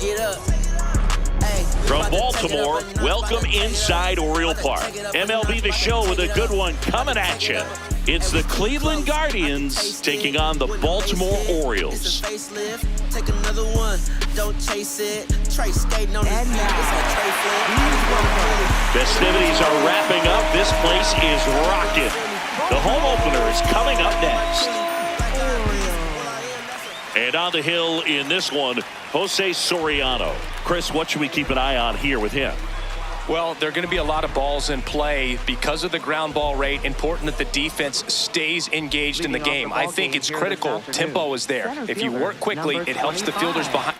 take it up. From Baltimore, welcome inside Oriole Park. MLB The Show with a good one coming at you. It's the Cleveland Guardians taking on the Baltimore Orioles. Take another one, don't chase it. Trey skating on his Festivities are wrapping up. This place is rocking. The home opener is coming up next. And on the hill in this one, Jose Soriano. Chris, what should we keep an eye on here with him? Well, there are going to be a lot of balls in play because of the ground ball rate. Important that the defense stays engaged in the game. I think it's critical. Tempo is there. If you work quickly, it helps the fielders behind.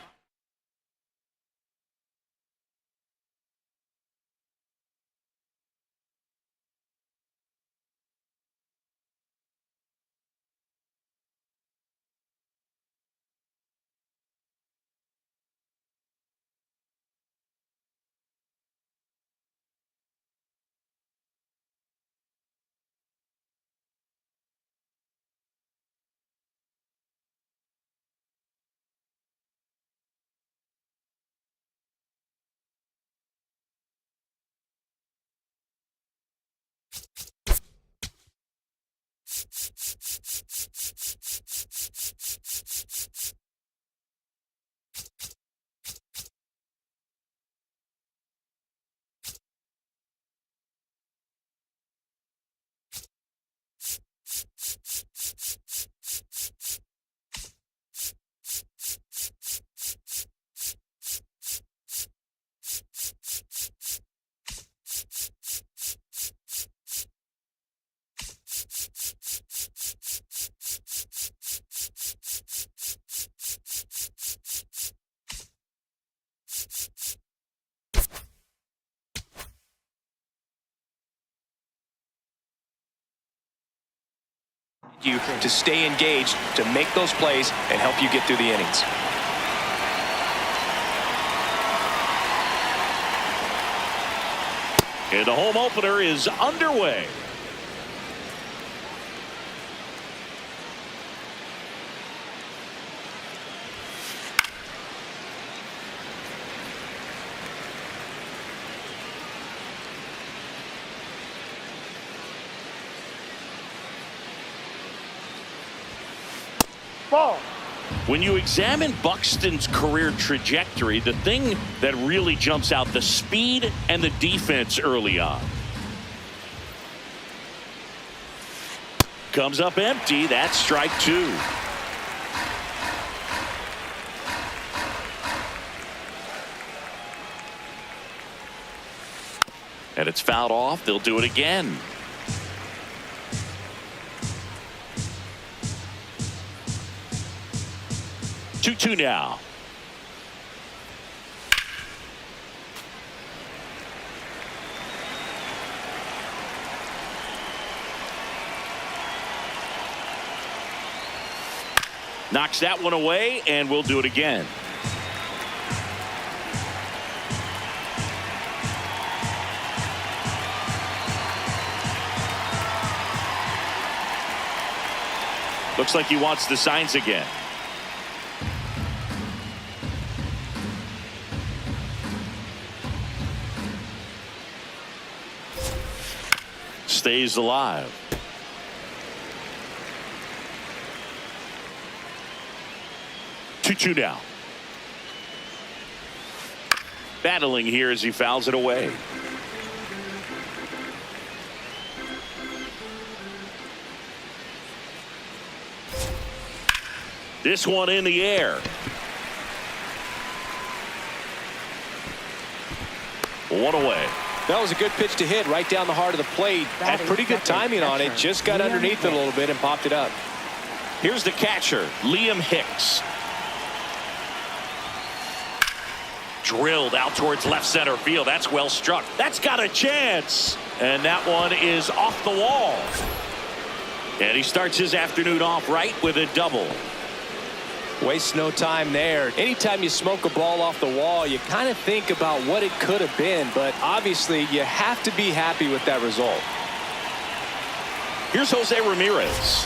You to stay engaged, to make those plays, and help you get through the innings. And the home opener is underway. Ball. When you examine Buxton's career trajectory, the thing that really jumps out, the speed and the defense early on. Comes up empty. That's strike two. And it's fouled off. They'll do it again. 2-2 now. Knocks that one away, and we'll do it again. Looks like he wants the signs again. Stays alive. Two now. Battling here as he fouls it away. This one in the air. One away. That was a good pitch to hit right down the heart of the plate. Had pretty good timing on it. Just got underneath it a little bit and popped it up. Here's the catcher, Liam Hicks. Drilled out towards left center field. That's well struck. That's got a chance. And that one is off the wall. And he starts his afternoon off right with a double. Waste no time there. Anytime you smoke a ball off the wall, you kind of think about what it could have been, but obviously you have to be happy with that result. Here's Jose Ramirez.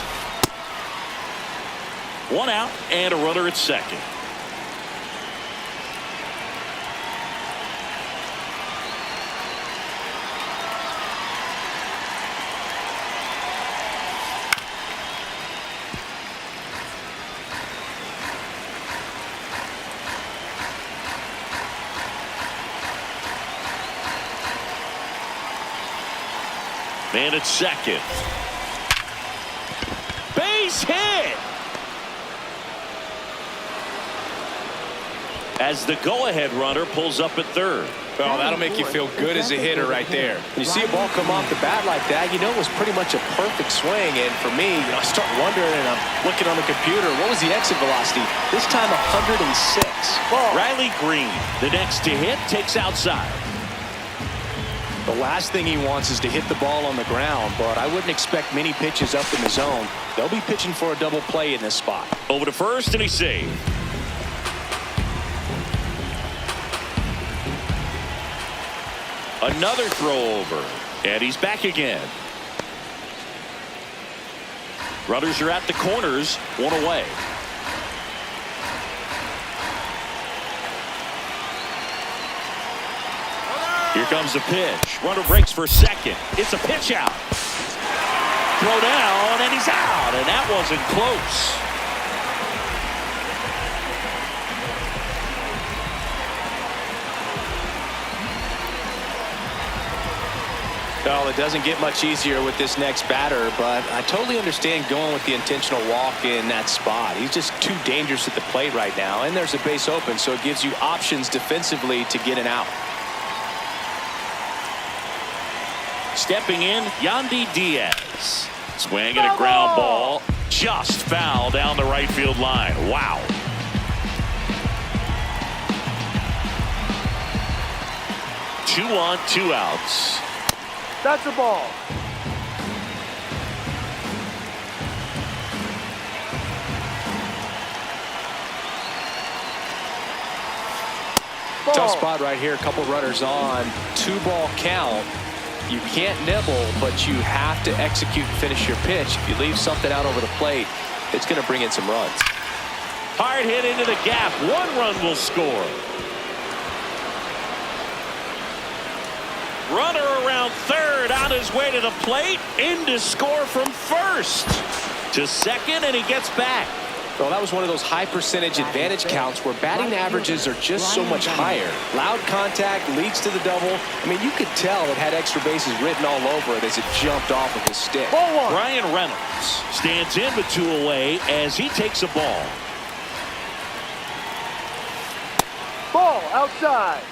One out and a runner at second. Man at second. Base hit. As the go-ahead runner pulls up at third. Well, that'll make you feel good as a hitter right there. When you see a ball come off the bat like that, you know it was pretty much a perfect swing. And for me, I start wondering, and I'm looking on the computer, what was the exit velocity? This time 106. Riley Green, the next to hit, takes outside. The last thing he wants is to hit the ball on the ground, but I wouldn't expect many pitches up in the zone. They'll be pitching for a double play in this spot. Over to first, and he's saved. Another throw over, and he's back again. Runners are at the corners, one away. Here comes the pitch. Runner breaks for second. It's a pitch out. Throw down, and he's out, and that wasn't close. Well, it doesn't get much easier with this next batter, but I totally understand going with the intentional walk in that spot. He's just too dangerous at the plate right now, and there's a base open, so it gives you options defensively to get an out. Stepping in, Yandy Diaz. Swing and a ground ball. Just foul down the right field line. Wow. Two on, two outs. That's a ball. Tough spot right here. A couple runners on. 2-ball count. You can't nibble, but you have to execute and finish your pitch. If you leave something out over the plate, it's going to bring in some runs. Hard hit into the gap. 1 run will score. Runner around third, on his way to the plate, in to score from first. To second, and he gets back. Well, that was one of those high percentage advantage counts where batting averages are just so much higher. Loud contact leads to the double. I mean, you could tell it had extra bases written all over it as it jumped off of his stick. Brian Reynolds stands in with 2 away as he takes a ball. Ball outside.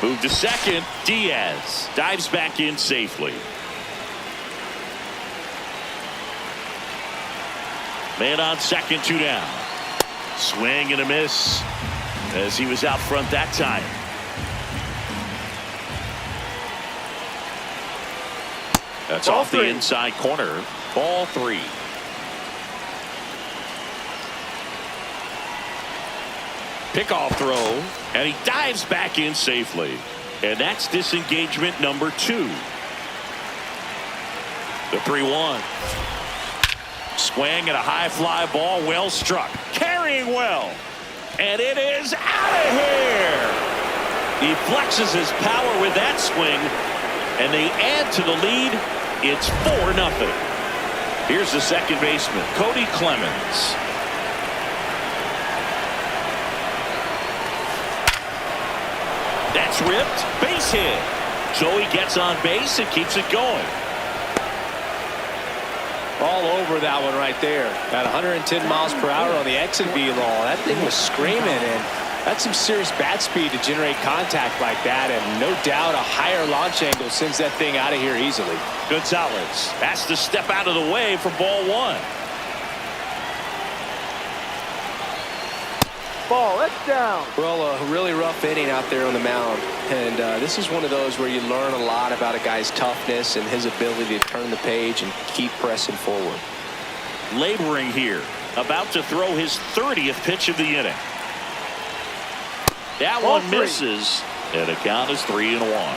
Move to second. Diaz dives back in safely. Man on second, 2 down. Swing and a miss as he was out front that time. That's Ball off the 3. inside corner. Ball 3. Pickoff throw, and he dives back in safely. And that's disengagement number 2. The 3-1. Swing and a high fly ball, well struck. Carrying well. And it is out of here. He flexes his power with that swing, and they add to the lead. It's 4-0. Here's the second baseman, Cody Clemens. That's ripped, base hit. So he gets on base and keeps it going. All over that one right there. At 110 miles per hour on the exit velo. That thing was screaming, and that's some serious bat speed to generate contact like that, and no doubt a higher launch angle sends that thing out of here easily. Gonzalez has to step out of the way for ball 1. Ball, that's down. Well, a really rough inning out there on the mound, and this is one of those where you learn a lot about a guy's toughness and his ability to turn the page and keep pressing forward. Laboring here, about to throw his 30th pitch of the inning. That Ball one 3. misses, and the count is 3-1.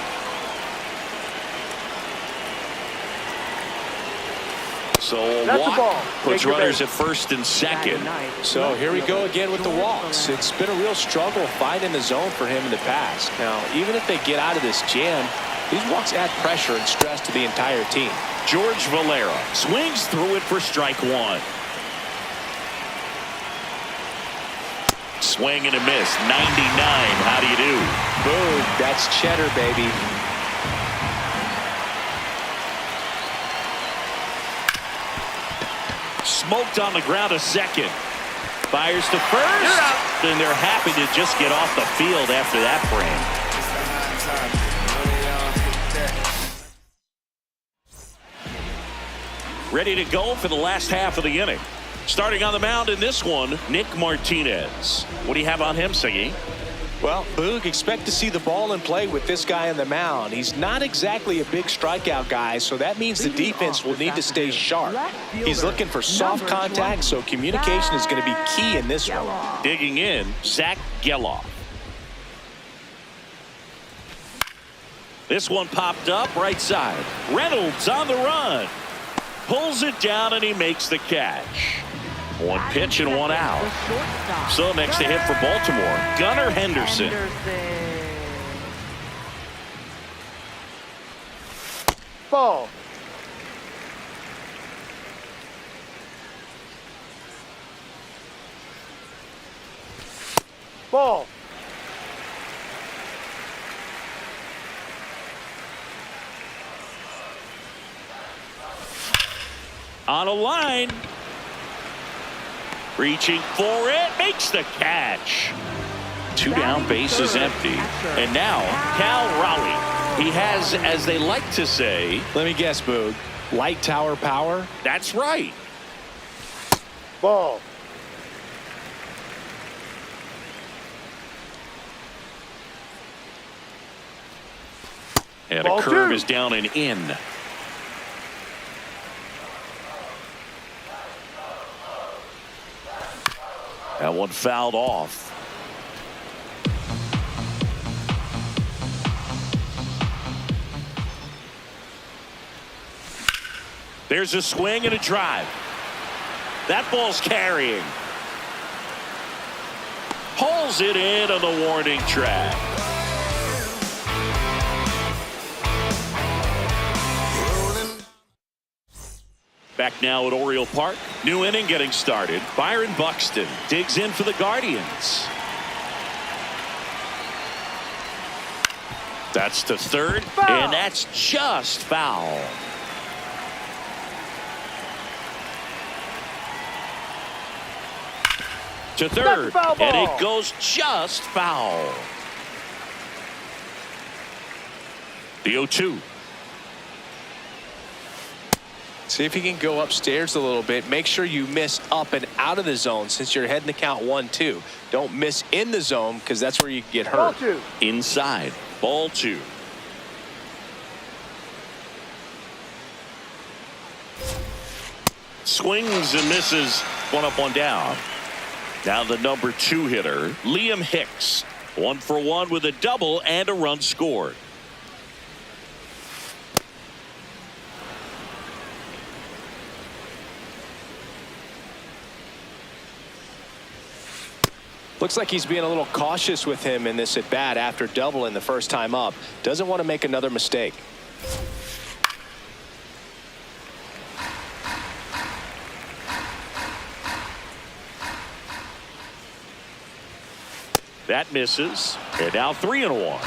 So a That's a walk ball. puts Take your runners base. at first and second. So here we go again with the walks. It's been a real struggle finding the zone for him in the past. Now, even if they get out of this jam, these walks add pressure and stress to the entire team. George Valera swings through it for strike 1. Swing and a miss. 99. How do you do? Boom. That's cheddar, baby. Smoked on the ground a second. Fires to first. And they're happy to just get off the field after that frame. Ready to go for the last half of the inning. Starting on the mound in this one, Nick Martinez. What do you have on him, Siggy? Well, Boog, expect to see the ball in play with this guy on the mound. He's not exactly a big strikeout guy, so that means the defense will need to stay sharp. He's looking for soft contact, so communication is going to be key in this one. Digging in, Zach Geloff. This one popped up right side. Reynolds on the run. Pulls it down and he makes the catch. One pitch and one out. So next to hit for Baltimore, Gunnar Henderson. Ball. Ball. On a line. Reaching for it, makes the catch. Two down, bases empty. And now, Cal Raleigh. He has, as they like to say... Let me guess, Boog. Light tower power? That's right. Ball. And Ball a curve two. is down and in. That one fouled off. There's a swing and a drive. That ball's carrying. Pulls it in on the warning track. Back now at Oriole Park. New inning getting started. Byron Buxton digs in for the Guardians. That's to third, and that's just foul. To third, and it goes just foul. The 0-2. See if you can go upstairs a little bit. Make sure you miss up and out of the zone since you're heading to count 1-2. Don't miss in the zone because that's where you get hurt. Ball two. Inside, ball two. Swings and misses. One up, one down. Now the number 2 hitter, Liam Hicks. 1 for 1 with a double and a run scored. Looks like he's being a little cautious with him in this at bat after doubling the first time up. Doesn't want to make another mistake. That misses. And now 3-1.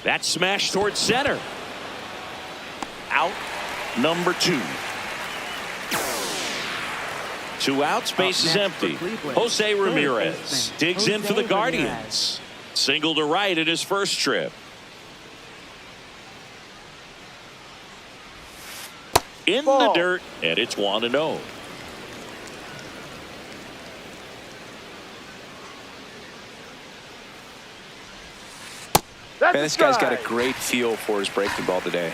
That smash towards center. Out, number 2. 2 outs, base is empty. Jose Ramirez digs in for the Guardians. Single to right in his first trip. In the dirt, and it's 1-0. Man, this guy's got a great feel for his breaking ball today.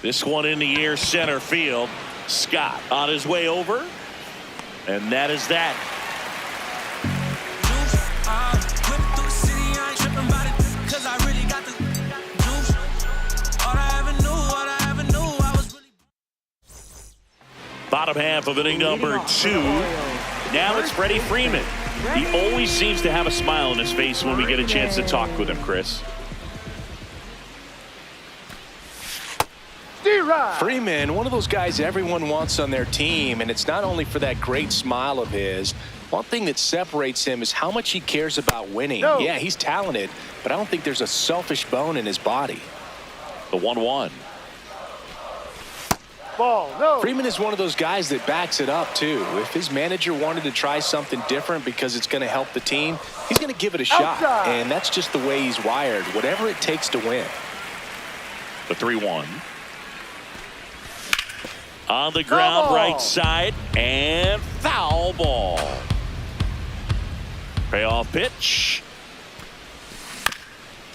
This one in the air, center field. Scott on his way over. And that is that. Bottom half of inning number 2. Now it's Freddie Freeman. He always seems to have a smile on his face when we get a chance to talk with him, Chris. Freeman, one of those guys everyone wants on their team, and it's not only for that great smile of his. One thing that separates him is how much he cares about winning. No. Yeah, he's talented, but I don't think there's a selfish bone in his body. The 1-1. Ball, no. Freeman is one of those guys that backs it up, too. If his manager wanted to try something different because it's going to help the team, he's going to give it a shot. Outside. And that's just the way he's wired, whatever it takes to win. The 3-1. On the ground, ball. right side, and foul ball. Payoff pitch.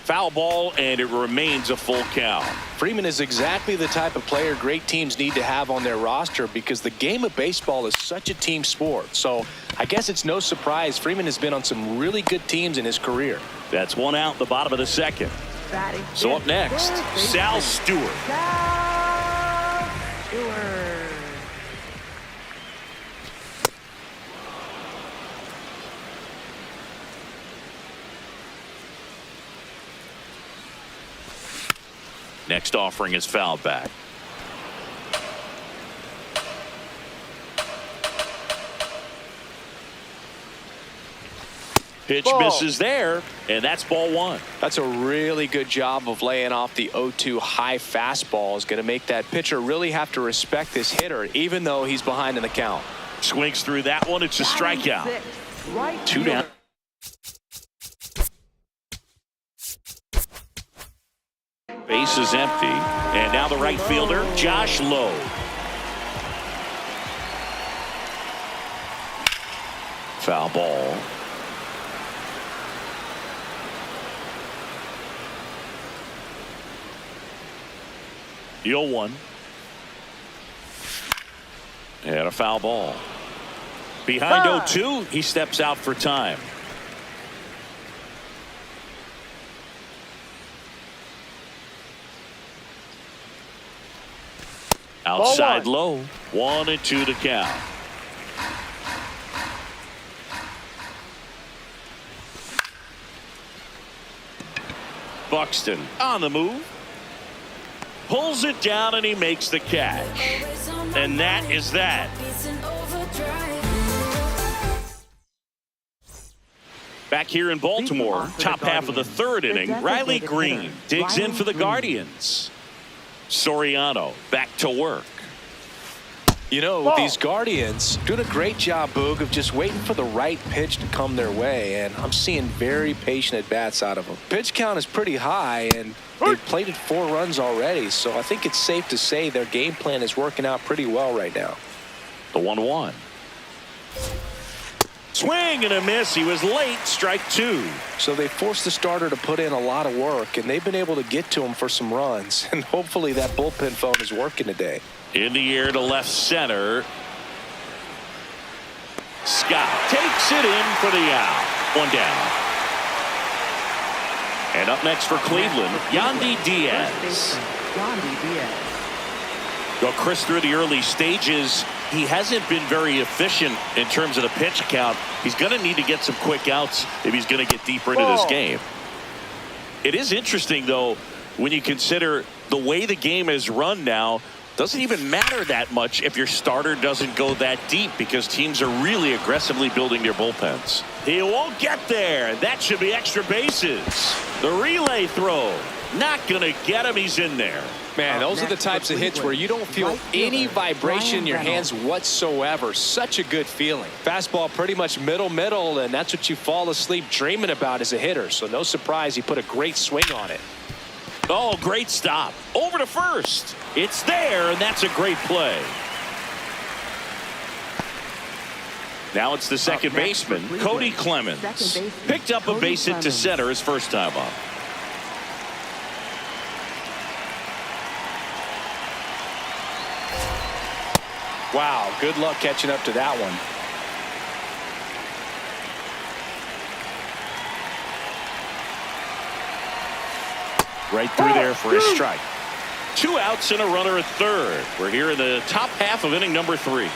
Foul ball, and it remains a full count. Freeman is exactly the type of player great teams need to have on their roster because the game of baseball is such a team sport. So I guess it's no surprise Freeman has been on some really good teams in his career. That's one out in the bottom of the second. So up next, Sal Stewart. Next offering is fouled back. Pitch Ball. misses there, and that's ball 1. That's a really good job of laying off the 0-2 high fastball. Is going to make that pitcher really have to respect this hitter, even though he's behind in the count. Swings through that one. It's a strikeout. 2 down. Base is empty, and now the right fielder, Josh Lowe. Foul ball. The 0-1. And a foul ball. Behind 0-2, he steps out for time. Outside low. 1-2 to count. Buxton on the move. Pulls it down and he makes the catch. And that is that. Back here in Baltimore, top half of the 3rd inning, Riley Green digs in for the Guardians. Soriano back to work. You know, these Guardians doing a great job, Boog, of just waiting for the right pitch to come their way, and I'm seeing very patient at-bats out of them. Pitch count is pretty high, and they've plated 4 runs already, so I think it's safe to say their game plan is working out pretty well right now. The 1-1. Swing and a miss. He was late. Strike 2. So they forced the starter to put in a lot of work, and they've been able to get to him for some runs, and hopefully that bullpen phone is working today. In the air to left center. Scott takes it in for the out. 1 down. And up next for Cleveland, Yandy Diaz. Well, Chris, through the early stages, he hasn't been very efficient in terms of the pitch count. He's going to need to get some quick outs if he's going to get deeper into this game. It is interesting, though, when you consider the way the game is run now. Doesn't even matter that much if your starter doesn't go that deep because teams are really aggressively building their bullpens. He won't get there. That should be extra bases. The relay throw. Not going to get him. He's in there. Man, those are the types of hits where you don't feel any vibration in your hands whatsoever. Such a good feeling. Fastball pretty much middle, and that's what you fall asleep dreaming about as a hitter. So no surprise he put a great swing on it. Oh, great stop. Over to first. It's there, and that's a great play. Now it's the second baseman, Cody Clemens. Picked up a base hit to center his first time up. Wow, good luck catching up to that one. Right through there for his strike. 2 outs and a runner at third. We're here in the top half of inning number 3.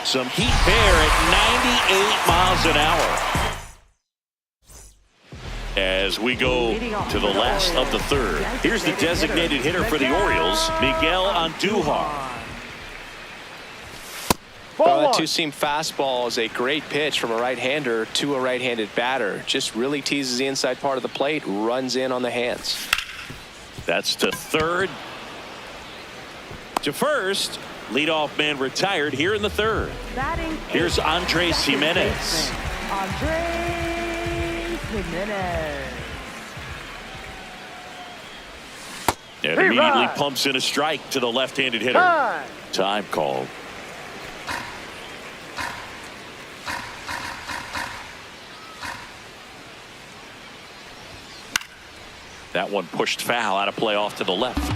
Some heat there at 98 miles an hour. As we go to the last of the third, here's the designated hitter for the Orioles, Miguel Andujar. Well, that two-seam fastball is a great pitch from a right-hander to a right-handed batter. Just really teases the inside part of the plate, runs in on the hands. That's to third. To first. Leadoff man retired here in the third. Here's Andres Jimenez. And immediately pumps in a strike to the left-handed hitter. Time called. That one pushed foul, out of play off to the left.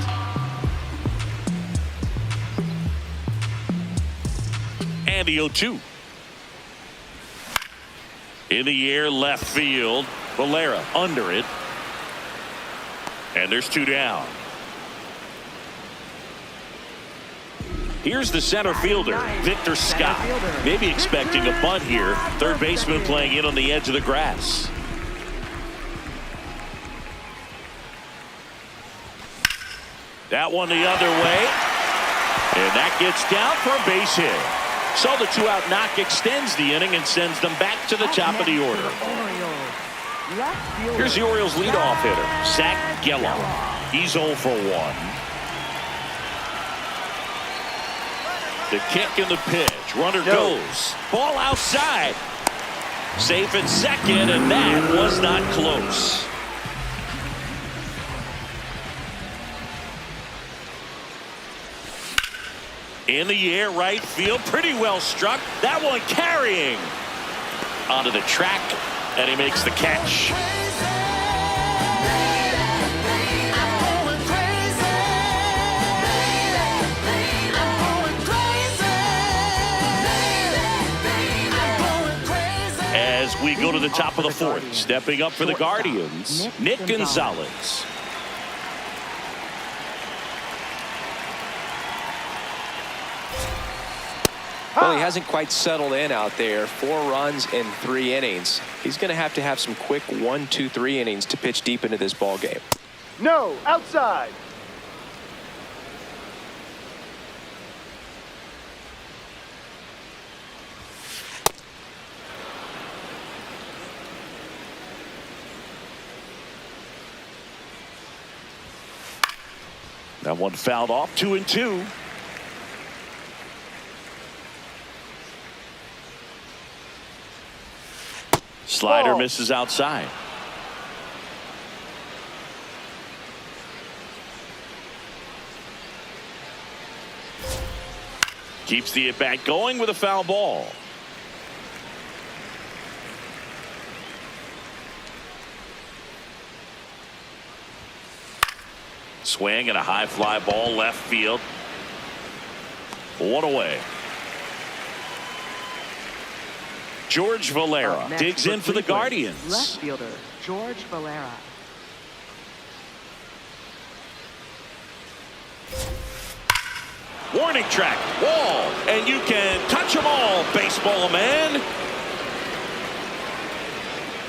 And the 0-2. In the air, left field. Valera under it. And there's two down. Here's the center fielder, Victor Scott. Maybe expecting a bunt here. Third baseman playing in on the edge of the grass. That one the other way. And that gets down for a base hit. So the two-out knock extends the inning and sends them back to the top of the order. Here's the Orioles' leadoff hitter, Zach Gallo. He's 0 for 1. The kick and the pitch. Runner goes. Ball outside. Safe at second, and that was not close. In the air, right field, pretty well struck. That one carrying onto the track, and he makes the catch. As we go to the top of the fourth, stepping up for the Guardians, Nick Gonzalez. Well, he hasn't quite settled in out there. 4 runs in 3 innings. He's going to have some quick 1, 2, 3 innings to pitch deep into this ball game. No, outside. That one fouled off, 2-2. Slider misses outside. Keeps the at-bat going with a foul ball. Swing and a high fly ball left field. 1 away. George Valera digs in for the Guardians. Left fielder George Valera. Warning track, wall, and you can touch them all, baseball man.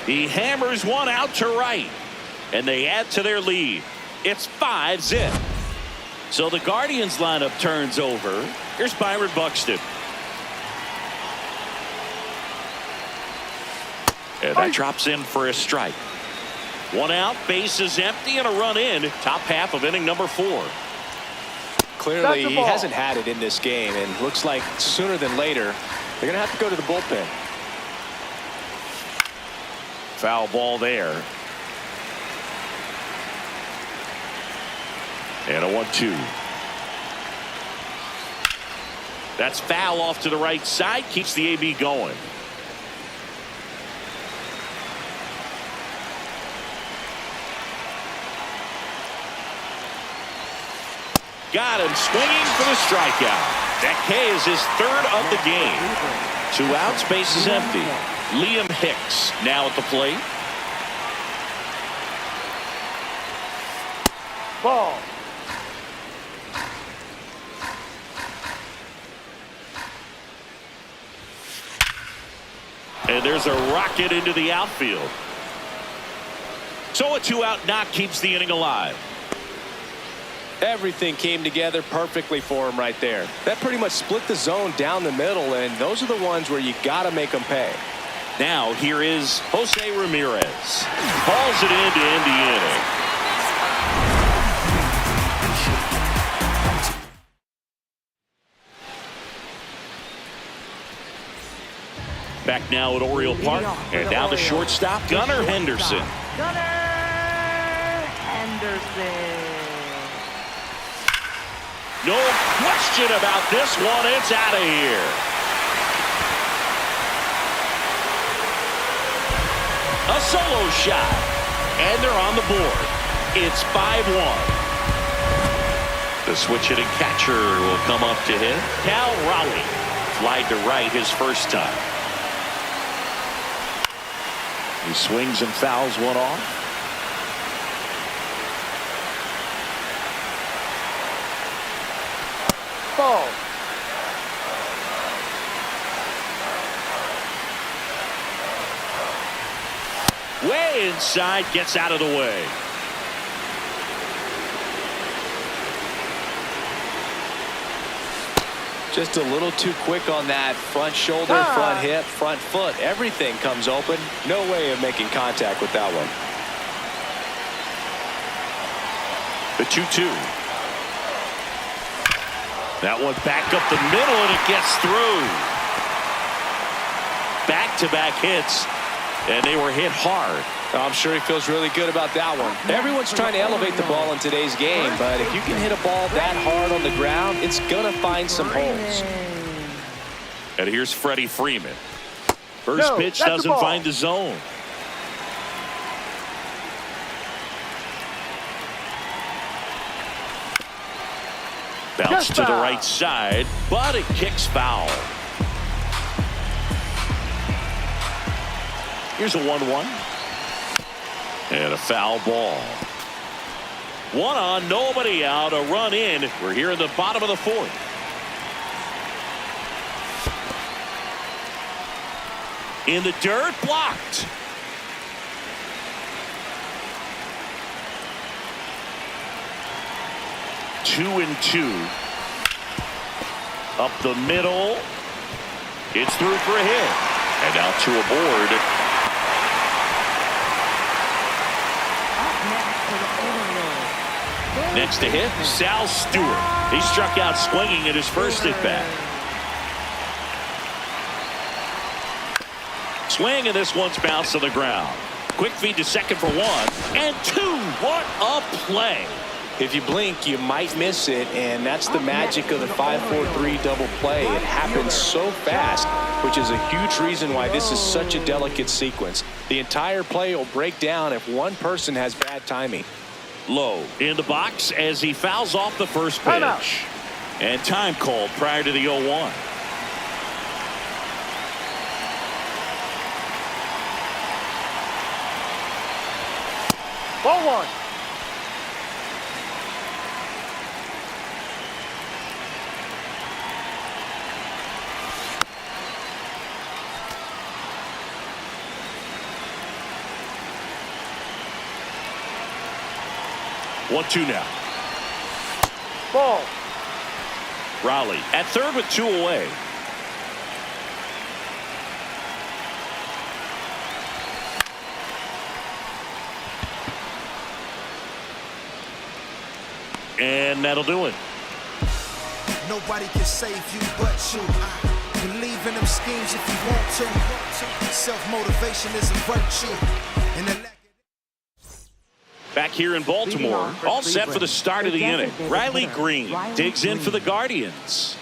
He hammers one out to right, and they add to their lead. It's 5-zip. So the Guardians lineup turns over. Here's Byron Buxton. And that drops in for a strike. 1 out, bases empty, and a run in. Top half of inning number 4. Clearly, he hasn't had it in this game, and looks like sooner than later, they're going to have to go to the bullpen. Foul ball there. And a 1-2. That's foul off to the right side. Keeps the AB going. Got him swinging for the strikeout. That K is his 3rd of the game. 2 outs, bases empty. Liam Hicks now at the plate. Ball. And there's a rocket into the outfield. So a 2-out knock keeps the inning alive. Everything came together perfectly for him right there. That pretty much split the zone down the middle, and those are the ones where you got to make them pay. Now here is Jose Ramirez. Hauls it in to end the inning. Back now at Oriole Park, and now the shortstop, Gunnar Henderson. Gunnar Henderson. No question about this one. It's out of here. A solo shot, and they're on the board. It's 5-1. The switch-hitting catcher will come up to hit. Cal Raleigh flied to right his first time. He swings and fouls one off. Ball. Way inside, gets out of the way. Just a little too quick on that front shoulder, front hip, front foot. Everything comes open. No way of making contact with that one. The 2-2. That one back up the middle, and it gets through. Back-to-back hits, and they were hit hard. I'm sure he feels really good about that one. Everyone's trying to elevate the ball in today's game, but if you can hit a ball that hard on the ground, it's going to find some holes. And here's Freddie Freeman. First pitch doesn't find the zone. Bounce to the right side, but it kicks foul. Here's a 1-1. And a foul ball. One on, nobody out, a run in. We're here in the bottom of the fourth. In the dirt, blocked. Two and two. Up the middle. It's through for a hit. And now two aboard. Next to hit, Sal Stewart. He struck out swinging at his first at bat. Swing, and this one's bounced to the ground. Quick feed to second for one, and two. What a play. If you blink, you might miss it, and that's the magic of the 5-4-3 double play. It happens so fast, which is a huge reason why this is such a delicate sequence. The entire play will break down if one person has bad timing. Low in the box as he fouls off the first pitch. And time called prior to the 0-1. Ball one. 1-2 now. Ball. Raleigh at third with two away. And that'll do it. Nobody can save you but you. Believe in them schemes if you want to. Self-motivation is a virtue. And back here in Baltimore, all set for the start of the inning. Riley Green digs in for the Guardians.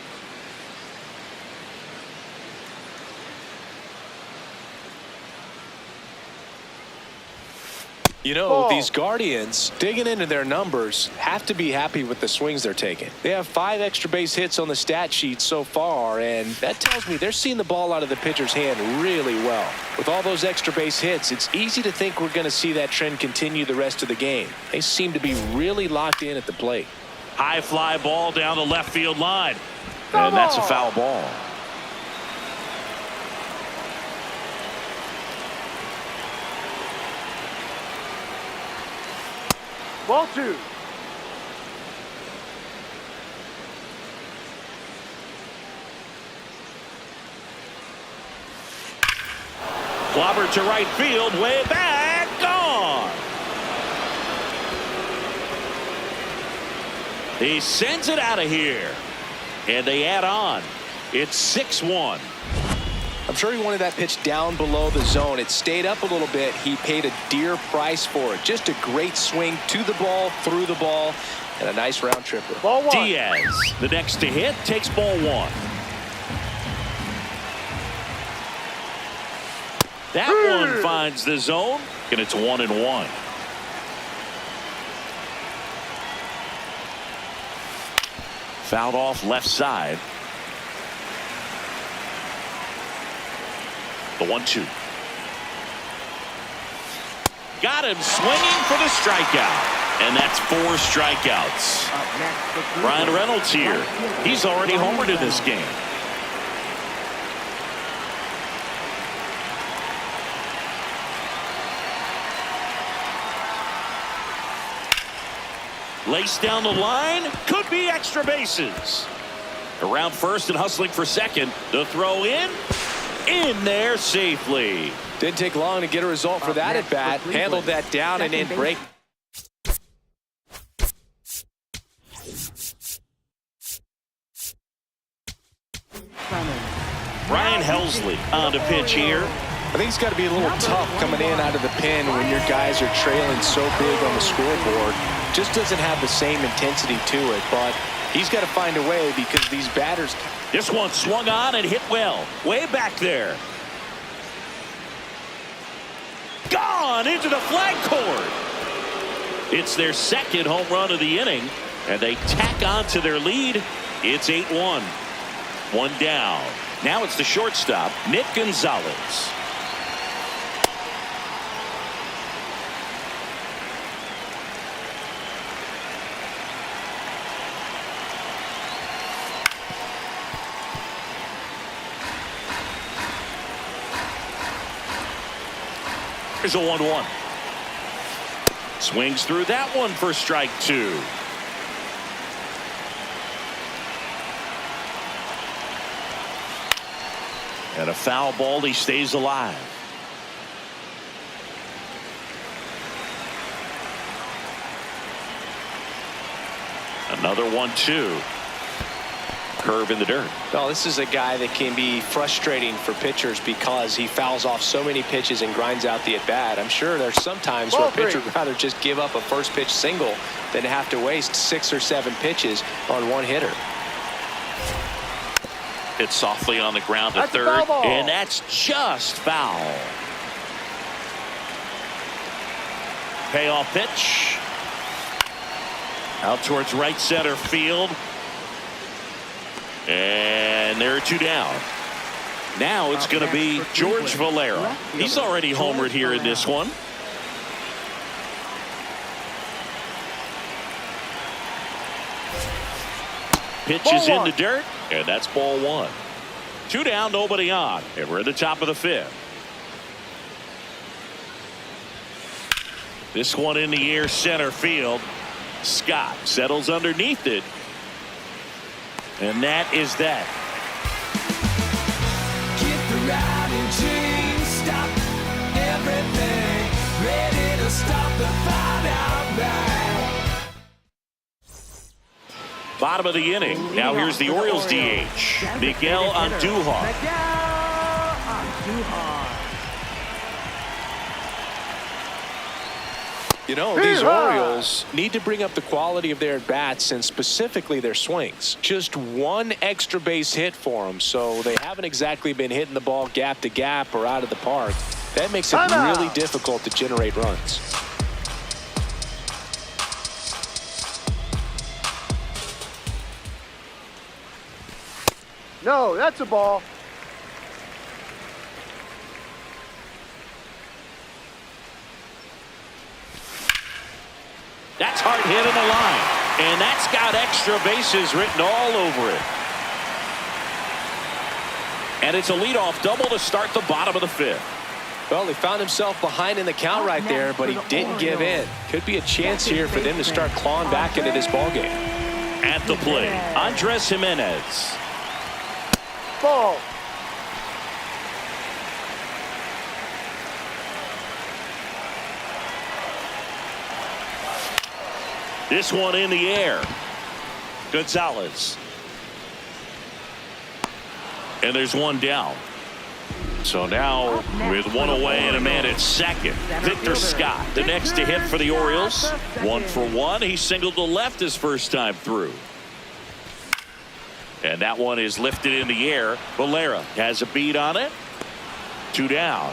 You know, these Guardians, digging into their numbers, have to be happy with the swings they're taking. They have 5 extra base hits on the stat sheet so far, and that tells me they're seeing the ball out of the pitcher's hand really well. With all those extra base hits, it's easy to think we're going to see that trend continue the rest of the game. They seem to be really locked in at the plate. High fly ball down the left field line. And that's a foul ball. Ball 2. Clobbered to right field, way back, gone. He sends it out of here. And they add on. It's 6-1. I'm sure he wanted that pitch down below the zone. It stayed up a little bit. He paid a dear price for it. Just a great swing to the ball, through the ball, and a nice round tripper. Ball 1. Diaz, the next to hit, takes ball 1. That one finds the zone, and it's 1-1. Fouled off left side. The 1-2. Got him swinging for the strikeout. And that's 4 strikeouts. Ryan Reynolds here. He's already homered in this game. Laced down the line, could be extra bases. Around first and hustling for second. The throw in there safely. Didn't take long to get a result for that at bat. Handled that down and in break. Ryan Helsley on to pitch here. I think it's got to be a little tough coming in out of the pen when your guys are trailing so big on the scoreboard. Just doesn't have the same intensity to it, but he's got to find a way because these batters. This one swung on and hit well. Way back there. Gone into the flag cord. It's their second home run of the inning, and they tack on to their lead. It's 8-1. One down. Now it's the shortstop, Nick Gonzalez. Here's a 1-1. Swings through that one for strike 2. And a foul ball. He stays alive. Another 1-2. Curve in the dirt. Well, this is a guy that can be frustrating for pitchers because he fouls off so many pitches and grinds out the at-bat. I'm sure there's some times where a pitcher would rather just give up a first pitch single than have to waste 6 or 7 pitches on one hitter. Hit softly on the ground to third, and that's just foul. Payoff pitch. Out towards right center field. And there are 2 down. Now it's going to be George Valera. He's already homered here in this one. Pitch is in the dirt, and that's ball 1. 2 down, nobody on, and we're at the top of the 5th. This one in the air, center field. Scott settles underneath it. And that is that. Get the riding chain, stop everything, ready to stop the fight outright. Bottom of the inning. Now here's the Orioles DH, Miguel Andujar. You know, these Orioles need to bring up the quality of their at-bats and specifically their swings. Just 1 extra base hit for them, so they haven't exactly been hitting the ball gap to gap or out of the park. That makes it really difficult to generate runs. No, that's a ball. That's hard hit in the line, and that's got extra bases written all over it. And it's a leadoff double to start the bottom of the 5th. Well, he found himself behind in the count right there, but he didn't give in. Could be a chance here for them to start clawing back into this ballgame. At the plate, Andres Jimenez. Ball. This one in the air. Gonzalez. And there's one down. So now with one away and a man at second, Victor Scott, the next to hit for the Orioles. 1 for 1. He singled to left his first time through. And that one is lifted in the air. Valera has a beat on it. 2 down.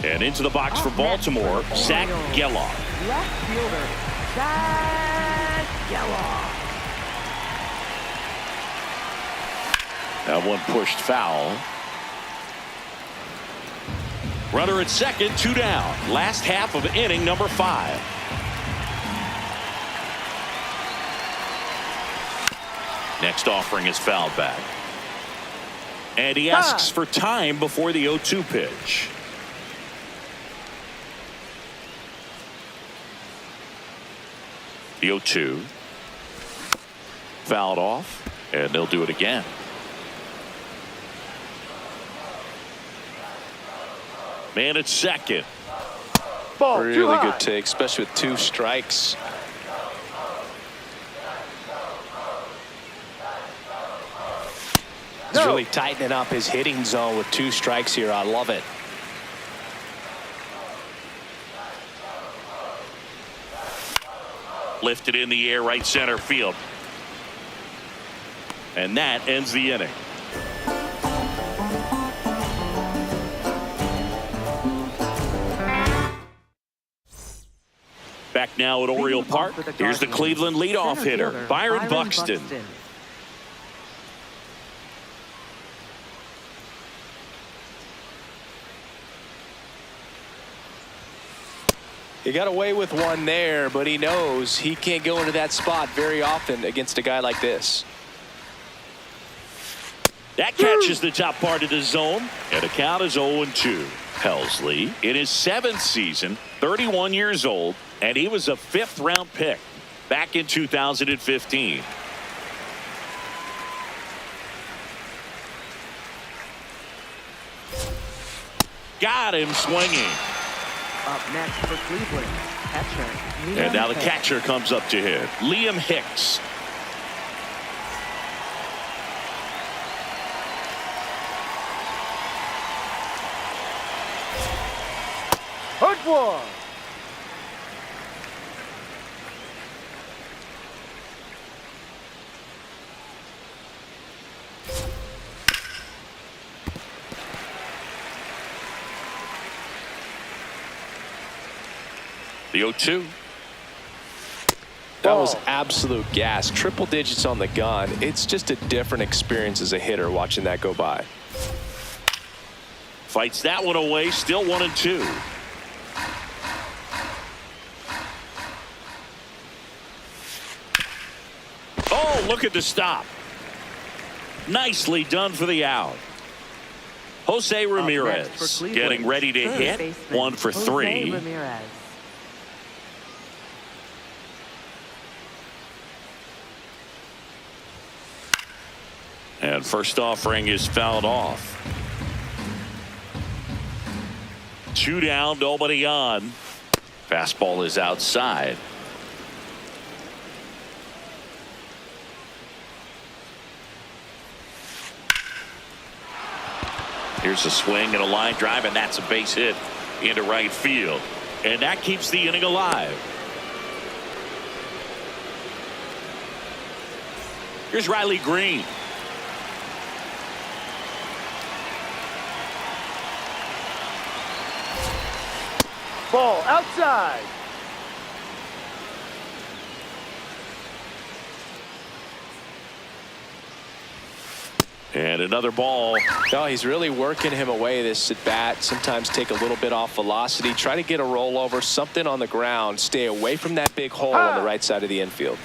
And into the box for Baltimore, Zach Geloff. Left fielder, Zach Geloff. That one pushed foul. Runner at second, 2 down. Last half of inning number 5. Next offering is fouled back. And he asks for time before the 0-2 pitch. The 0-2. Fouled off, and they'll do it again. Man at second. Ball. Really good take, especially with 2 strikes. He's really tightening up his hitting zone with 2 strikes here. I love it. Lifted in the air, right center field. And that ends the inning. Back now at Oriole Park. Here's the Cleveland leadoff hitter, Byron Buxton. He got away with one there, but he knows he can't go into that spot very often against a guy like this. That catches the top part of the zone, and the count is 0-2. Helsley in his 7th season, 31 years old, and he was a 5th-round pick back in 2015. Got him swinging. Up next for Cleveland, catcher. And now the catcher comes up to hit. Liam Hicks. Hard one. The 0-2. That was absolute gas. Triple digits on the gun. It's just a different experience as a hitter watching that go by. Fights that one away. Still 1-2. Oh, look at the stop. Nicely done for the out. Jose Ramirez getting ready to hit. 1 for 3. And first offering is fouled off. 2 down, nobody on. Fastball is outside. Here's a swing and a line drive, and that's a base hit into right field. And that keeps the inning alive. Here's Riley Green. Ball outside. And another ball. No, he's really working him away this at bat. Sometimes take a little bit off velocity. Try to get a rollover, something on the ground. Stay away from that big hole on the right side of the infield.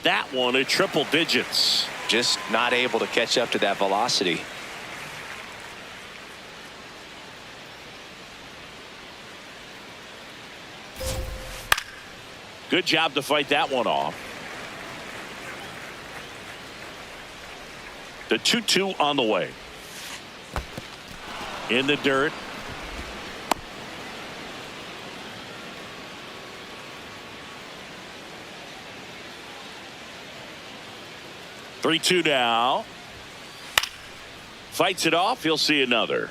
that one at triple digits. Just not able to catch up to that velocity. Good job to fight that one off. The 2-2 on the way. In the dirt. Three-two now. Fights it off. He'll see another.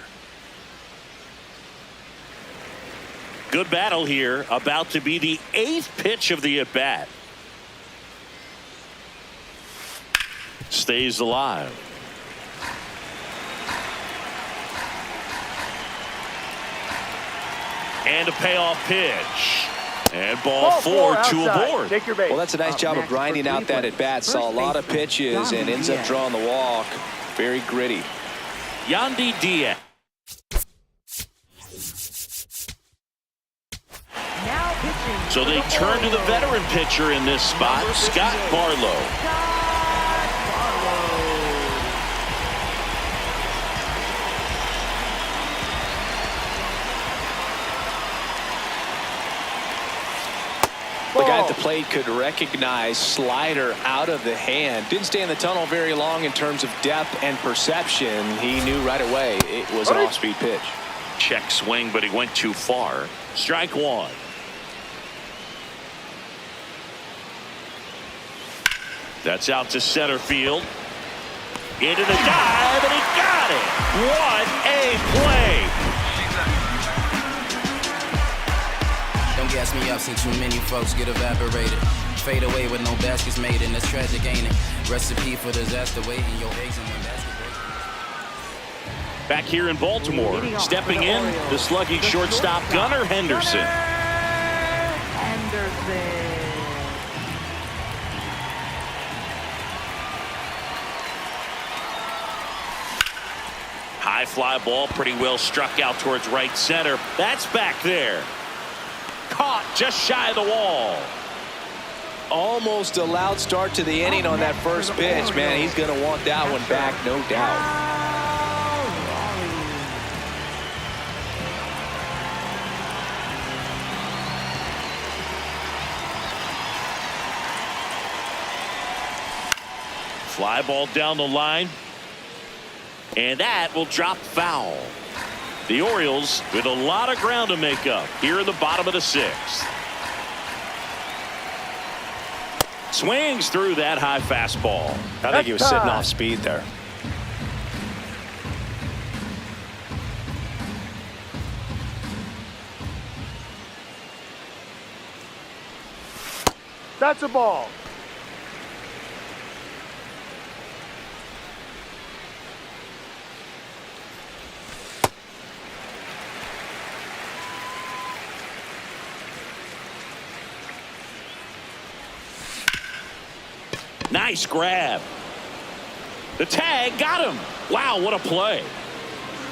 Good battle here. About to be the 8th pitch of the at-bat. Stays alive. And a payoff pitch. And ball four to a board. Take your base. Well, that's a nice job of grinding out that at bat. Saw a lot of pitches and ends up drawing the walk. Very gritty. Yandy Diaz. Now pitching. So they turn to the veteran pitcher in this spot, Scott Barlow. The guy at the plate could recognize slider out of the hand. Didn't stay in the tunnel very long in terms of depth and perception. He knew right away it was an off-speed pitch. Check swing, but he went too far. Strike one. That's out to center field. Into the dive, and he got it. What a play. Don't gas me up, seen too many folks get evaporated. Fade away with no baskets made, and that's tragic, ain't it? Recipe for disaster, waiting your eggs in one basket. Back here in Baltimore, stepping in, the slugging shortstop Gunnar Henderson. High fly ball, pretty well struck out towards right center. That's back there. Caught just shy of the wall. Almost a loud start to the inning on that first pitch. Man, he's going to want that one back, no doubt. Fly ball down the line. And that will drop foul. The Orioles with a lot of ground to make up here in the bottom of the 6th. Swings through that high fastball. I think he was sitting off speed there. That's a ball. Nice grab. The tag got him. Wow, what a play.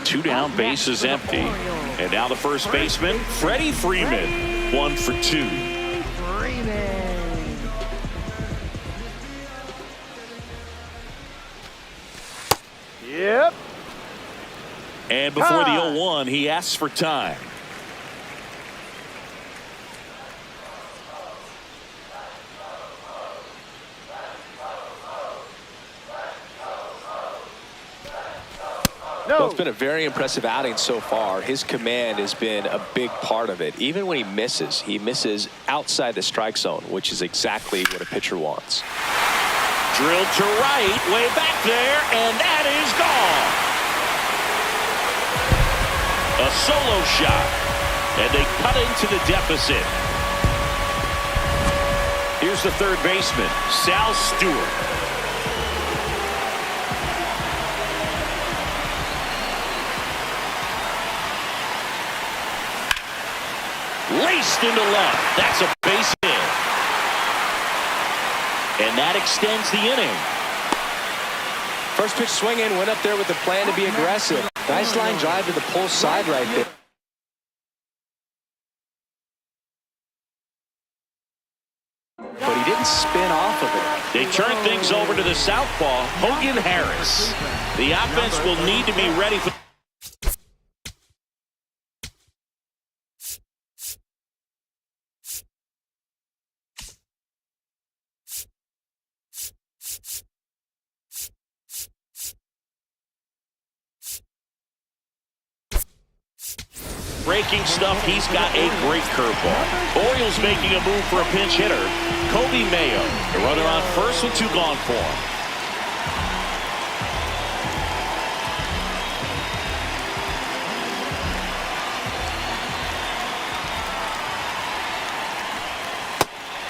2 down, base is empty. And now the first baseman, Freddie Freeman, 1 for 2. Yep. And before the 0-1, he asks for time. Well, it's been a very impressive outing so far. His command has been a big part of it. Even when he misses outside the strike zone, which is exactly what a pitcher wants. Drilled to right, way back there, and that is gone. A solo shot, and they cut into the deficit. Here's the third baseman, Sal Stewart. Laced into left. That's a base hit. And that extends the inning. First pitch swinging, went up there with the plan to be aggressive. Nice line drive to the pull side right there. But he didn't and spin off of it. They turn things over to the southpaw, Hogan Harris. The offense will need to be ready for. Breaking stuff, he's got a great curveball. Orioles making a move for a pinch hitter, Kobe Mayo. The runner on first with 2 gone for him.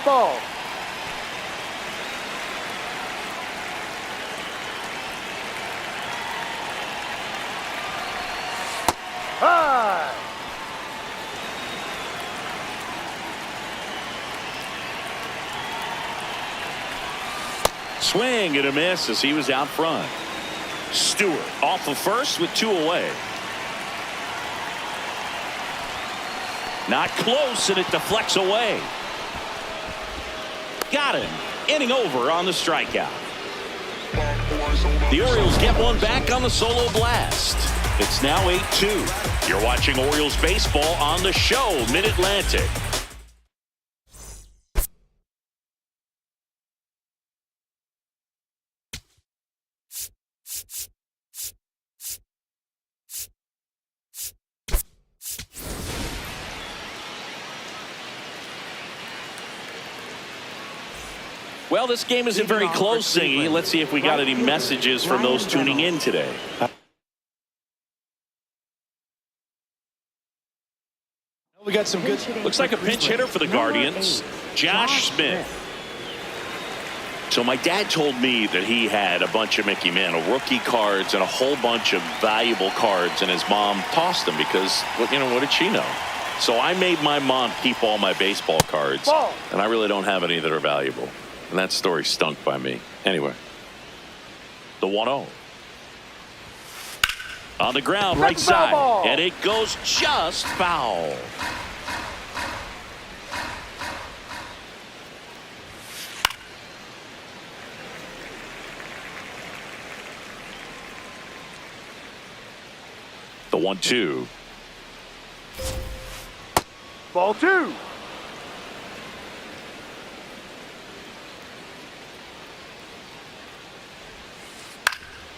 Ball. High. Swing and a miss as he was out front. Stewart off of first with 2 away. Not close, and it deflects away. Got him. Inning over on the strikeout. The Orioles get one back on the solo blast. It's now 8-2. You're watching Orioles baseball on the show, Mid-Atlantic. Well, this game isn't very close, Singy. Let's see if we got any messages from those tuning in today. We got some good. Looks like a pinch hitter for the Guardians, Josh Smith. So my dad told me that he had a bunch of Mickey Mantle rookie cards and a whole bunch of valuable cards, and his mom tossed them because, well, you know, what did she know? So I made my mom keep all my baseball cards, and I really don't have any that are valuable. And that story stunk by me. Anyway, the 1-0. On the ground, right side, and it goes just foul. The 1-2. Ball 2.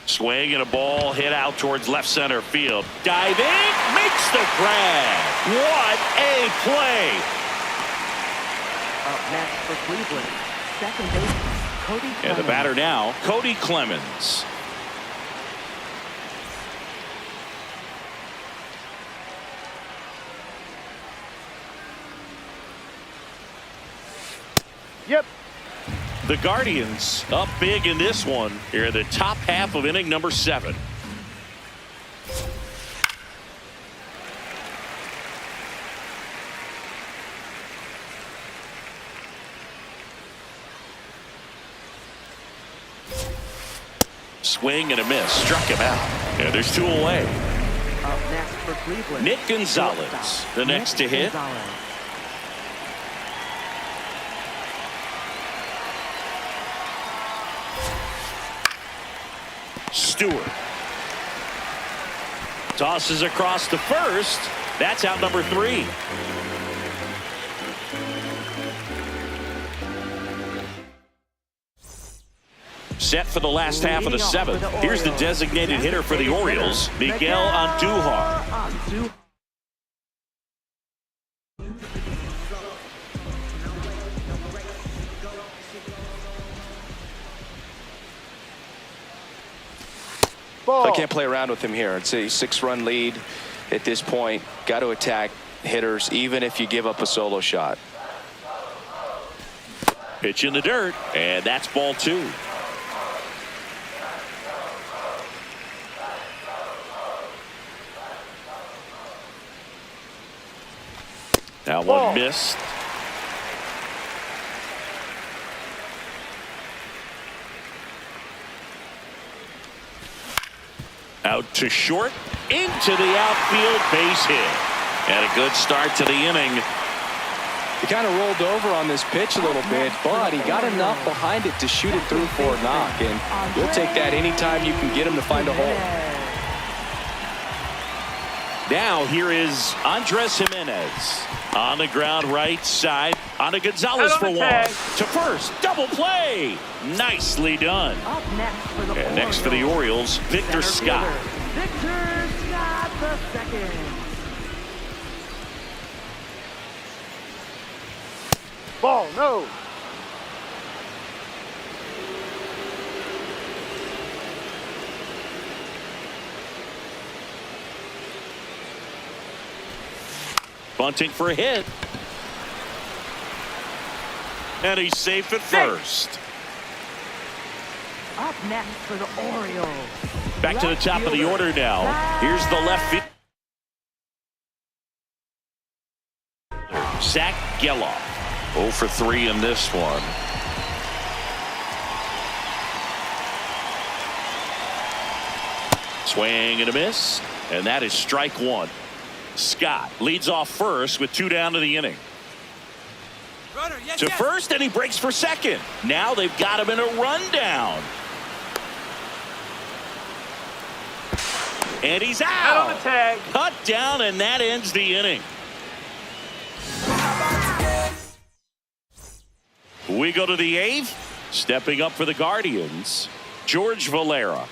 Swing and a ball hit out towards left center field. Diving, makes the grab. What a play. Up next for Cleveland, second baseman Cody Clemens. And the batter now, Cody Clemens. Yep. The Guardians up big in this one here in the top half of inning number 7. Swing and a miss. Struck him out. And there's 2 away. Up next for Cleveland, Nick Gonzalez, the next to hit. Stewart tosses across to first. That's out number 3. Set for the last half of the 7th. Here's the designated hitter for the Orioles, Miguel Andujar. I can't play around with him here. It's a 6-run lead at this point. Got to attack hitters, even if you give up a solo shot. Pitch in the dirt, and that's ball 2. Now one missed. Out to short, into the outfield, base hit. And a good start to the inning He kind of rolled over on this pitch a little bit, but he got enough behind it to shoot it through for a knock, and you'll take that anytime you can get him to find a hole. Now here is Andres Jimenez on the ground right side. On to Gonzalez for one. To first, double play. Nicely done. Up next for the And next for the Orioles, Victor Scott. Victor Scott the second. Ball, no. Bunting for a hit. And he's safe at first. Up next for the Orioles. Back to the top of the order now. Here's the left field. Zach Geloff. 0 for 3 in this one. Swing and a miss. And that is strike one. Scott leads off first with 2 down to the inning. Runner, yes, To first, and he breaks for second. Now they've got him in a rundown. And he's out. Out on the tag. Cut down, and that ends the inning. We go to the 8th. Stepping up for the Guardians, George Valera.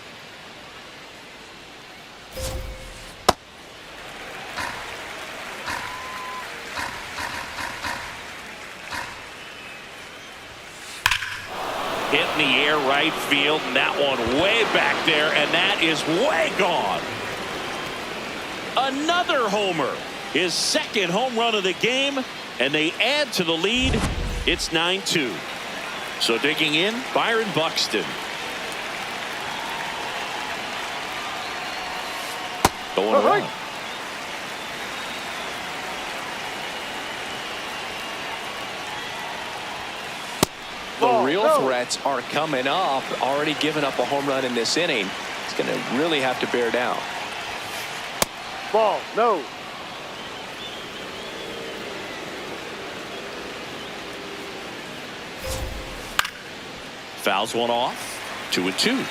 Hit in the air right field, and that one way back there, and that is way gone. Another homer, his second home run of the game, and they add to the lead. It's 9-2. So digging in, Byron Buxton. Going around. The real threats are coming up. Already given up a home run in this inning. He's going to really have to bear down. Ball, no. Fouls one off. 2-2.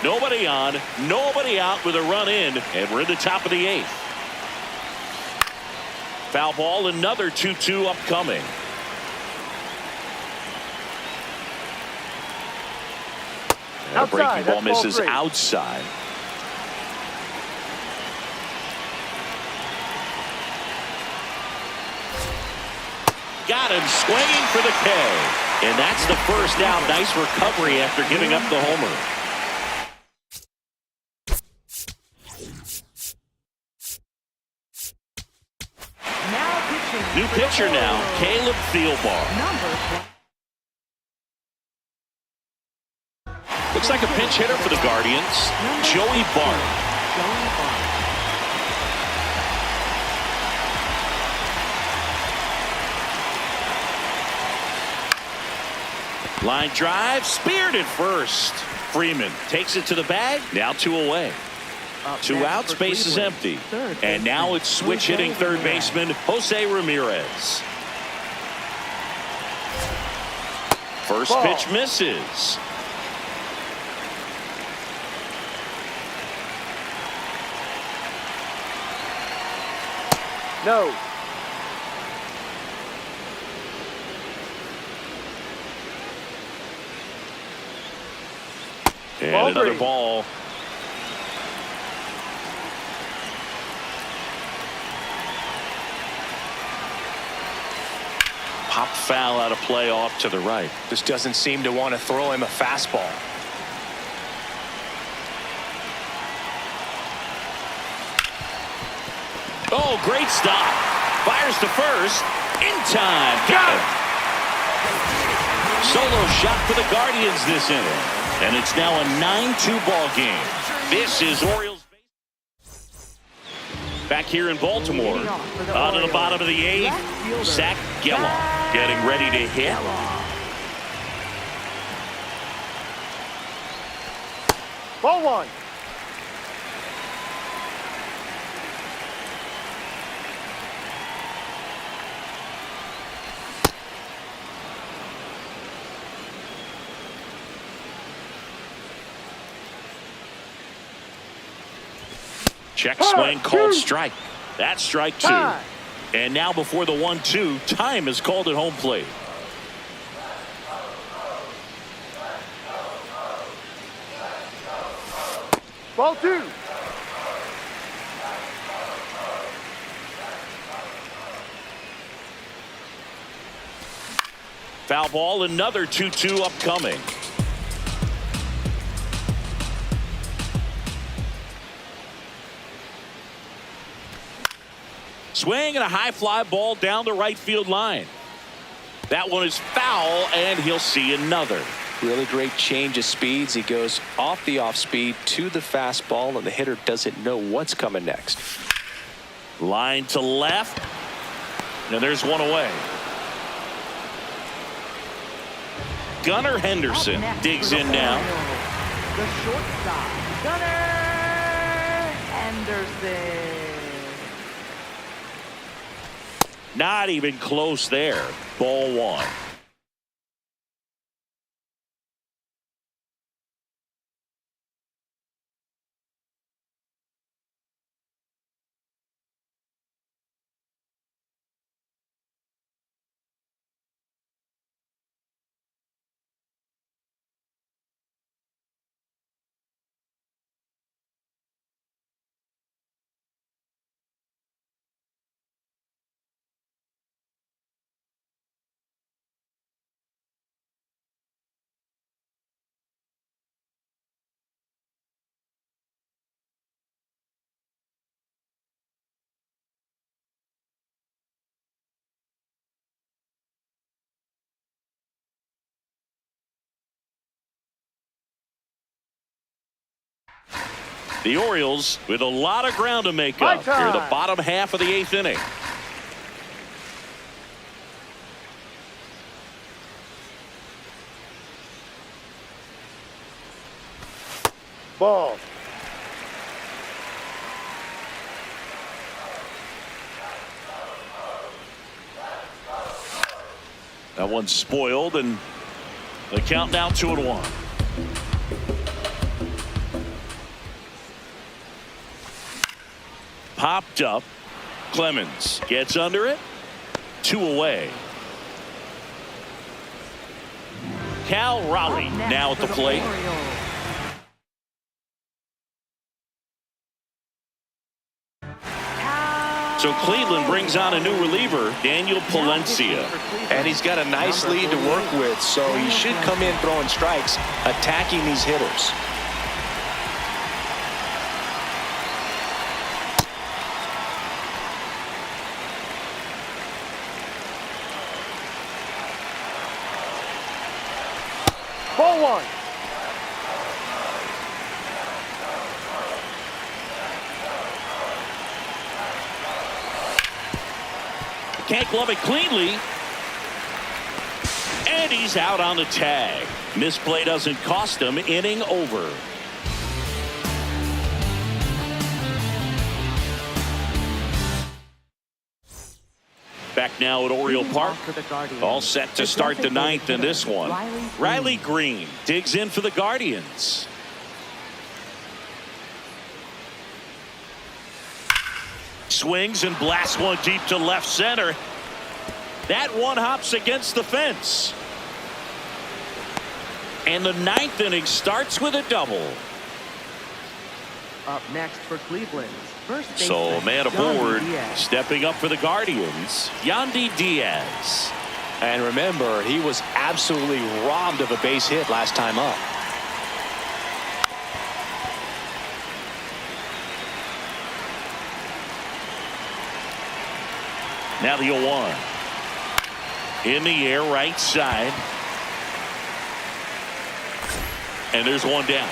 Nobody on, nobody out with a run in, and we're in the top of the 8th. Foul ball, another 2-2 upcoming. And a breaking ball misses outside. Got him swinging for the K. And that's the first out. Nice recovery after giving up the homer. New pitcher now, Caleb Thielbar. Looks like a pinch hitter for the Guardians, Joey Bart. Line drive, speared at first. Freeman takes it to the bag. Now 2 away. 2 outs, base is empty. And now it's switch hitting third baseman Jose Ramirez. First pitch misses. No. And Ball another 3. ball. Pop foul out of play off to the right. Just doesn't seem to want to throw him a fastball. Oh, great stop. Fires to first. In time. Got it. Solo shot for the Guardians this inning. And it's now a 9-2 ball game. This is Orioles. Back here in Baltimore. On to the bottom of the 8th. Zach Geloff getting ready to hit. Ball 1. Check swing called strike. That's strike 2. Time. And now before the 1-2, time is called at home plate. Ball 2. Foul ball, another 2-2 upcoming. Swing and a high fly ball down the right field line. That one is foul, and he'll see another. Really great change of speeds. He goes off the off speed to the fastball, and the hitter doesn't know what's coming next. Line to left. And there's one away. Gunnar Henderson digs in now. The shortstop, Gunnar Henderson. Not even close there. Ball 1. The Orioles with a lot of ground to make up here in the bottom half of the 8th inning. Ball. That one's spoiled, and the count now 2-1. Popped up. Clemens gets under it. 2 away. Cal Raleigh now at the plate. So Cleveland brings on a new reliever, Daniel Palencia. And he's got a nice lead to work with, so he should come in throwing strikes, attacking these hitters. Ball 1. Can't glove it cleanly. And he's out on the tag. Misplay doesn't cost him. Inning over. Back now at Oriole Park. All set to start the 9th in this one. Riley Green digs in for the Guardians. Swings and blasts one deep to left center. That one hops against the fence. And the 9th inning starts with a double. Up next for Cleveland. So man aboard, stepping up for the Guardians, Yandy Diaz. And remember, he was absolutely robbed of a base hit last time up. Now the 0-1. In the air, right side. And there's one down.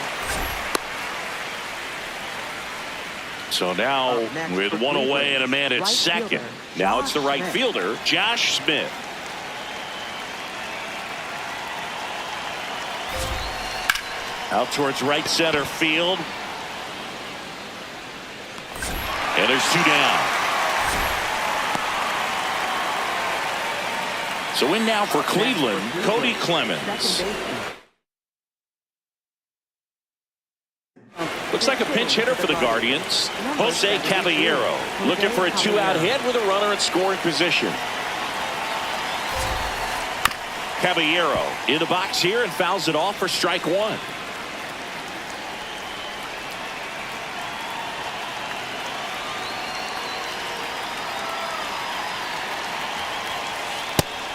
So now with one away and a man at second. Now it's the right fielder, Josh Smith. Out towards right center field. And there's 2 down. So in now for Cleveland, Cody Clemens. Looks Looks like a pinch hitter for the Guardians. Jose Caballero looking for a 2-out hit with a runner in scoring position. Caballero in the box here and fouls it off for strike one.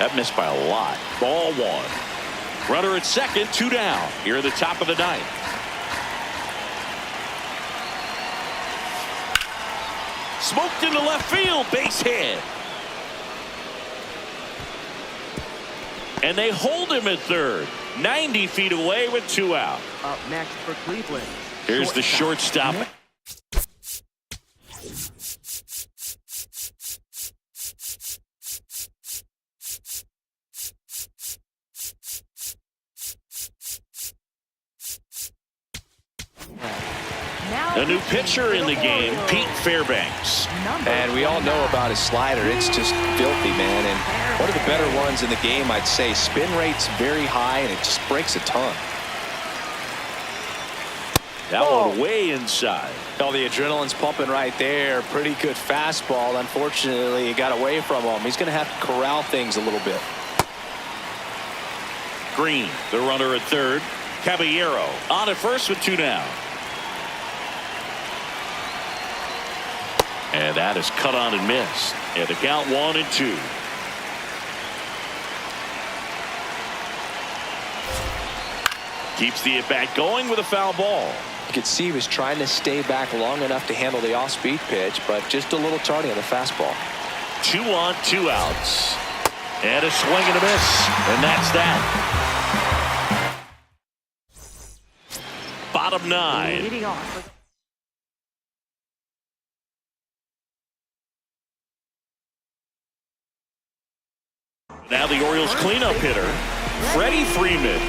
That missed by a lot. Ball one. Runner at second, 2 down. Here at the top of the ninth. Smoked into left field, base hit. And they hold him at third. 90 feet away with 2 out. Up next for Cleveland. Here's the shortstop. A new pitcher in the game, Pete Fairbanks. And we all know about his slider. It's just filthy, man. And one of the better ones in the game, I'd say. Spin rate's very high, and it just breaks a ton. That one way inside. Oh, the adrenaline's pumping right there. Pretty good fastball. Unfortunately, it got away from him. He's going to have to corral things a little bit. Green, the runner at third. Caballero on at first with 2 down. And that is cut on and missed. And the count 1-2. Keeps the at-bat going with a foul ball. You could see he was trying to stay back long enough to handle the off-speed pitch, but just a little tardy on the fastball. 2 on, 2 outs. And a swing and a miss. And that's that. Bottom 9. Leading off. Now the Orioles cleanup hitter, Freddie Freeman.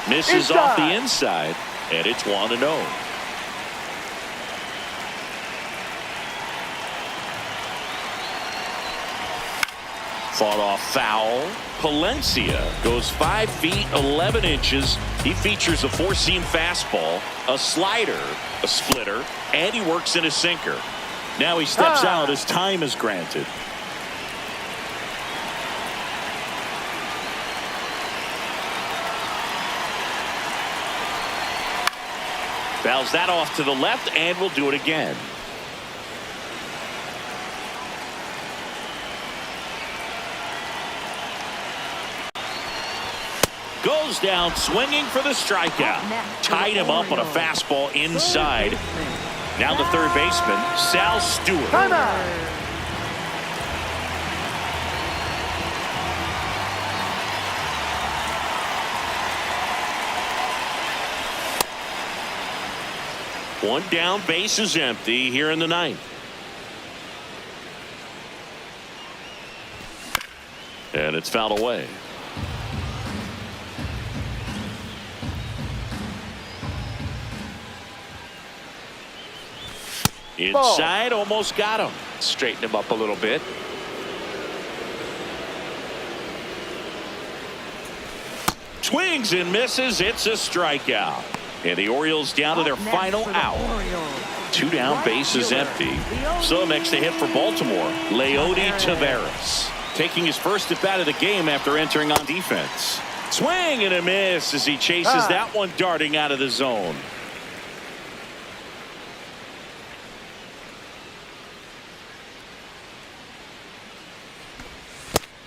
Misses off the inside, and it's 1-0. Fought off foul. Palencia goes 5 feet 11 inches. He features a 4-seam fastball, a slider, a splitter, and he works in a sinker. Now he steps out as time is granted. Fouls that off to the left and will do it again. Goes down swinging for the strikeout. Tied him up on a fastball inside. Now the third baseman, Sal Stewart. One down, base is empty here in the ninth. And it's fouled away. Inside, almost got him. Straighten him up a little bit. Swings and misses. It's a strikeout. And the Orioles down to their final out. 2 down, base is empty. So next to hit for Baltimore, Leody Taveras. Taking his first at bat of the game after entering on defense. Swing and a miss as he chases that one darting out of the zone.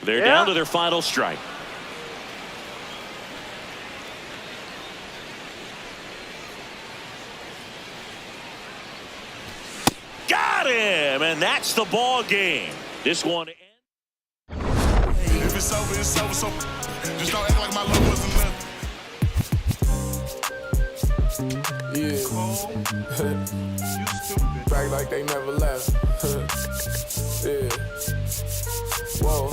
They're down to their final strike. Got him, and that's the ball game. This one ends. If it's over, it's over. So just don't act like my love wasn't nothing. Yeah. You stupid. Back like they never left. Yeah. Whoa.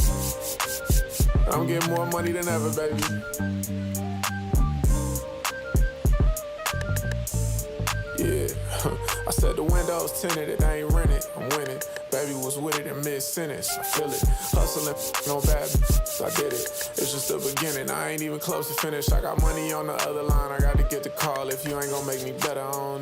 I'm getting more money than ever, baby. Yeah. I said the windows tinted, it ain't rented. I'm winning. Baby was with it in mid-sentence. I feel it. Hustling, no bad, I did it. It's just the beginning. I ain't even close to finish. I got money on the other line. I got to get the call. If you ain't gonna make me better, I don't